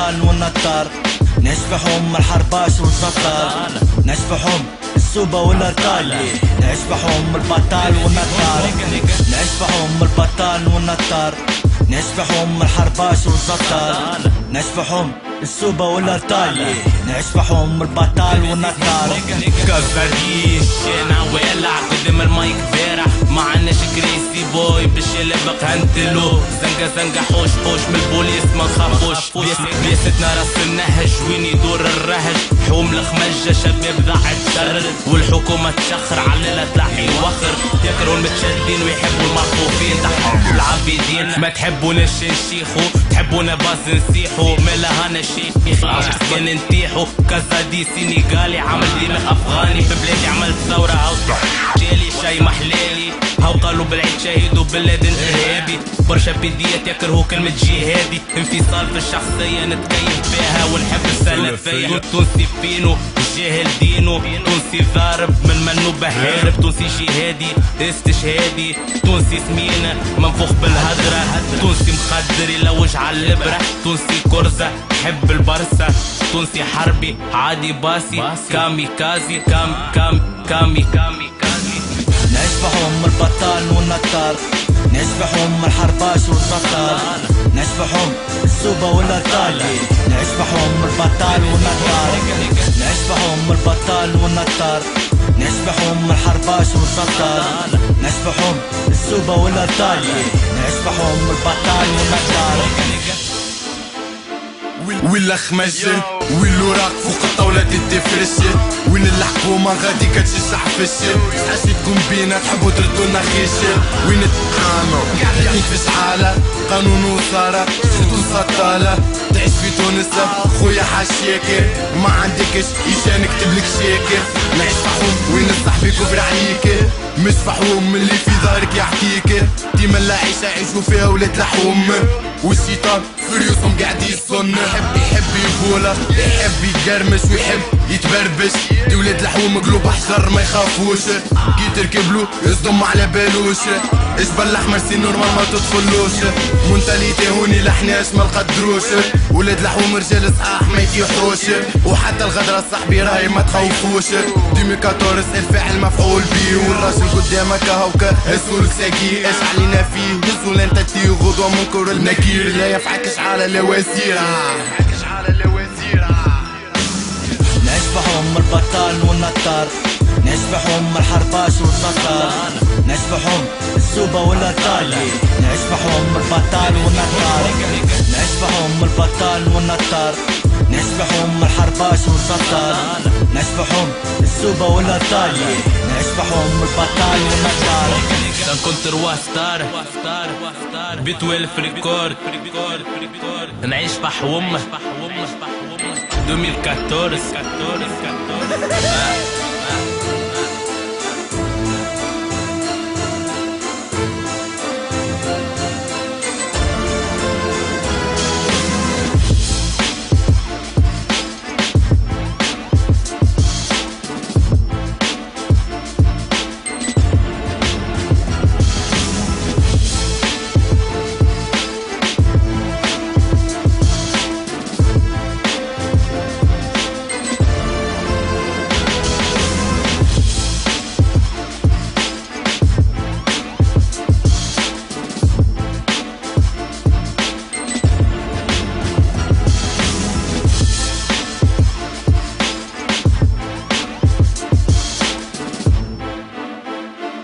البطال والنطار، نشبحهم الحرباش والزطار، نشبحهم السوبة والارتال، نشبحهم البطال والنطار، نشبحهم البطال والنطار، نشبحهم الحرباش والزطار، نشبحهم السوبة والارتال، نشبحهم البطال والنطار. كسريش انا ولع قدام المايك بارح، ما عناش كريسي بوي باش يلبق هنتلو، زنقة حوش من البوليس ما نخافوش، بياستنا راس النهج وين يدور الرهج، حوم الخمجة شباب ضاع تشرد، والحكومة تشخر على تلاحي وخر، يكرهوا المتشدين ويحبوا المخطوفين، تحب العابدين ما تحبوناش نشيخو، تحبونا باز نسيحو، مالا هانا شيخ كان نتيحو، كازا دي سينيغالي عمل دماغ افغاني، في بلادي عملت ثورة هاو جالي شاي محلالي، هاو قالوا بالعيد شهيد وباللادن ارهابي، برشا بديات يكرهوا كلمة جهادي، انفصال في الشخصية نتكيف بيها ونحب السلفية، تونسي فينو جاهل دينو، تونسي ضارب من منو بهارب، تونسي جهادي استشهادي، تونسي سمينة منفوخ بالهدرة، تونسي مخدر يلوج على الابرة، تونسي كرزة حب البرسة، تونسي حربي عادي باسي، كامي كازي كامي كازي. نشبحهم البطال والنطار، نشبحهم الحرباش والزطار، نشبحهم السوبة والارتال، نشبحهم البطال والنطار، نشبحهم البطال والنطار، نشبحهم الحرباش والزطار، نشبحهم السوبة والارتال، نشبحهم البطال والنطار. ولا خمجة والوراق فوق الطاولة تدفرشة، وين الحكومة غادي كتشجع فشة، حاشيتكم بينا تحبوا تردونا خيشة، وين تقاموا قاعدين في شحالة قانون وصارة شدو سطالة، تعيش في تونس خويا حاشياكر، ما عندكش إيشان نكتبلك شاكر، نعيش فحوم وين صاحبي كبر عليك، مش فحوم اللي في ظهرك يحكيك، ديما العيشة عيشوا فيها ولاد لحوم، والشيطان فريوسهم قاعد يصن، يحب يبولا يحب يقرمش ويحب يتبربش، دي ولاد الحوم قلوب حجر ما يخافوش، كي تركبلو يصدم على بالوش، اجبل الاحمر سي نورمال ما تدخلوش، مونتاليتي هوني لحناش ما نقدروش، ولاد الحوم رجال صحاح ما يتيحوش، وحتى الغدرة صاحبي راهي ما تخوفوش، 2014 الفاعل مفعول بيه، والراجل قدامك هاوكا هزول ساقي، اش علينا فيه هزول انت تي غدوة منكر النكير، لا يفعكش على الوزيرة. نشبحهم البطال والنطار، نشبحهم الحرباش والزطار، نشبحهم السوبة والارتال، نشبحهم البطال والنطار، نشبحهم البطال والنطار، نشبحهم الحرباش والزطار، نشبحهم السوبة والارتال، نشبحهم البطال والنطار. كنت روا ستار بيت ويلف ريكورد، نعيش بحومة 2014